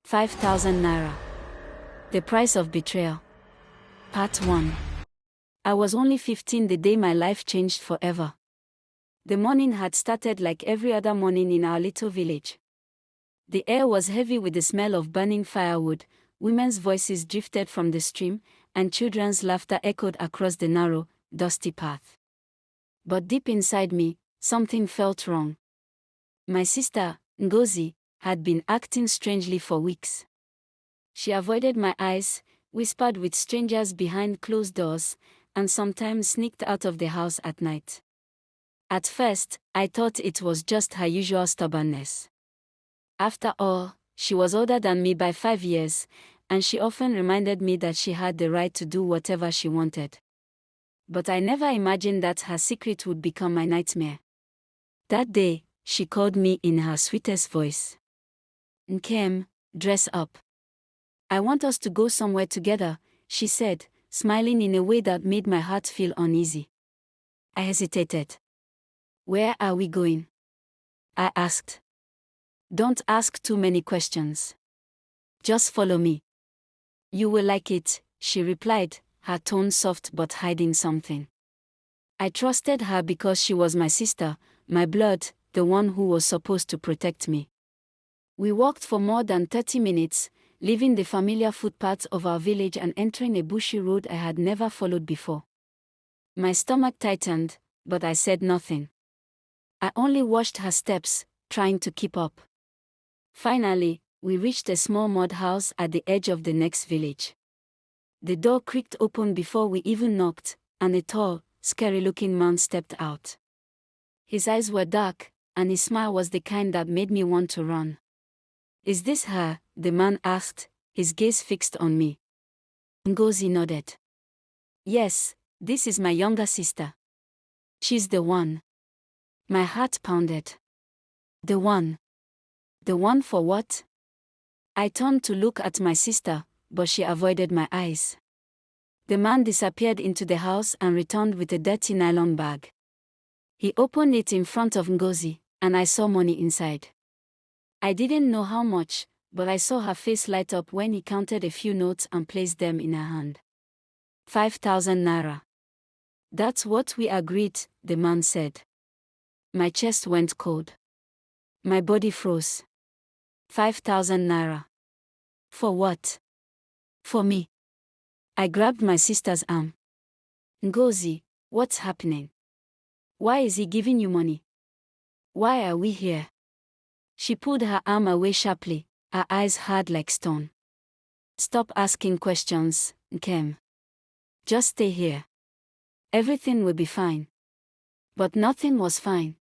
5,000 naira. The price of betrayal. Part 1. I was only 15 the day my life changed forever. The morning had started like every other morning in our little village. The air was heavy with the smell of burning firewood, women's voices drifted from the stream, and children's laughter echoed across the narrow, dusty path. But deep inside me, something felt wrong. My sister, Ngozi, had been acting strangely for weeks. She avoided my eyes, whispered with strangers behind closed doors, and sometimes sneaked out of the house at night. At first, I thought it was just her usual stubbornness. After all, she was older than me by 5 years, and she often reminded me that she had the right to do whatever she wanted. But I never imagined that her secret would become my nightmare. That day, she called me in her sweetest voice. "Nkem, dress up. I want us to go somewhere together," she said, smiling in a way that made my heart feel uneasy. I hesitated. "Where are we going?" I asked. "Don't ask too many questions. Just follow me. You will like it," she replied, her tone soft but hiding something. I trusted her because she was my sister, my blood, the one who was supposed to protect me. We walked for more than 30 minutes, leaving the familiar footpaths of our village and entering a bushy road I had never followed before. My stomach tightened, but I said nothing. I only watched her steps, trying to keep up. Finally, we reached a small mud house at the edge of the next village. The door creaked open before we even knocked, and a tall, scary-looking man stepped out. His eyes were dark, and his smile was the kind that made me want to run. "Is this her?" the man asked, his gaze fixed on me. Ngozi nodded. "Yes, this is my younger sister. She's the one." My heart pounded. The one? The one for what? I turned to look at my sister, but she avoided my eyes. The man disappeared into the house and returned with a dirty nylon bag. He opened it in front of Ngozi, and I saw money inside. I didn't know how much, but I saw her face light up when he counted a few notes and placed them in her hand. 5,000 naira. "That's what we agreed," the man said. My chest went cold. My body froze. 5,000 naira. For what? For me. I grabbed my sister's arm. "Ngozi, what's happening? Why is he giving you money? Why are we here?" She pulled her arm away sharply, her eyes hard like stone. "Stop asking questions, Nkem. Just stay here. Everything will be fine." But nothing was fine.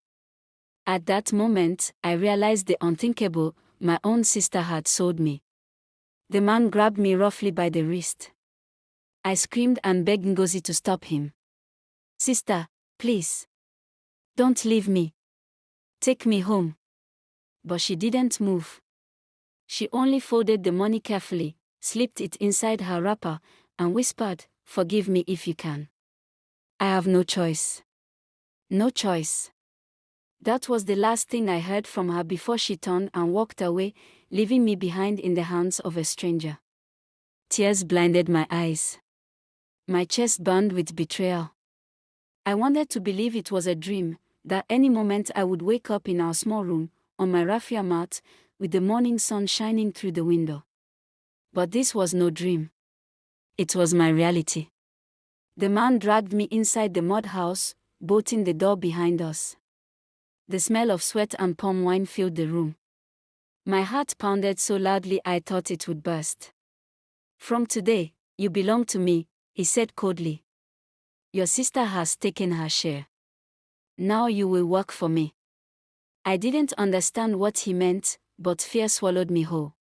At that moment, I realized the unthinkable: my own sister had sold me. The man grabbed me roughly by the wrist. I screamed and begged Ngozi to stop him. "Sister, please. Don't leave me. Take me home." But she didn't move. She only folded the money carefully, slipped it inside her wrapper, and whispered, "Forgive me if you can. I have no choice." No choice. That was the last thing I heard from her before she turned and walked away, leaving me behind in the hands of a stranger. Tears blinded my eyes. My chest burned with betrayal. I wanted to believe it was a dream, that any moment I would wake up in our small room, on my raffia mat, with the morning sun shining through the window. But this was no dream. It was my reality. The man dragged me inside the mud house, bolting the door behind us. The smell of sweat and palm wine filled the room. My heart pounded so loudly I thought it would burst. "From today, you belong to me," he said coldly. "Your sister has taken her share. Now you will work for me." I didn't understand what he meant, but fear swallowed me whole.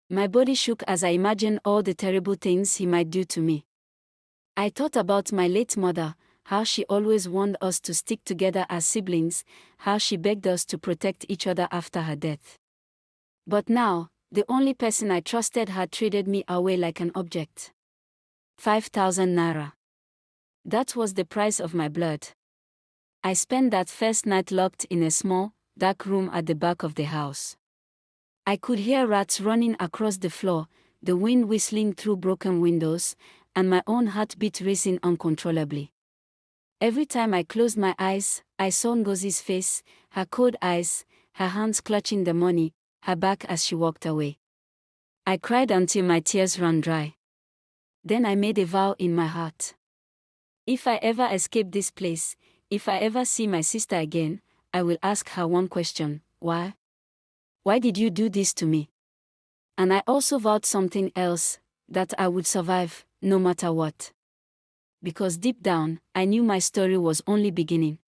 My body shook as I imagined all the terrible things he might do to me. I thought about my late mother, how she always warned us to stick together as siblings, how she begged us to protect each other after her death. But now, the only person I trusted had traded me away like an object. 5,000 naira. That was the price of my blood. I spent that first night locked in a small, dark room at the back of the house. I could hear rats running across the floor, the wind whistling through broken windows, and my own heartbeat racing uncontrollably. Every time I closed my eyes, I saw Ngozi's face, her cold eyes, her hands clutching the money, her back as she walked away. I cried until my tears ran dry. Then I made a vow in my heart. If I ever escape this place, if I ever see my sister again, I will ask her one question: why? Why did you do this to me? And I also vowed something else, that I would survive, no matter what. Because deep down, I knew my story was only beginning.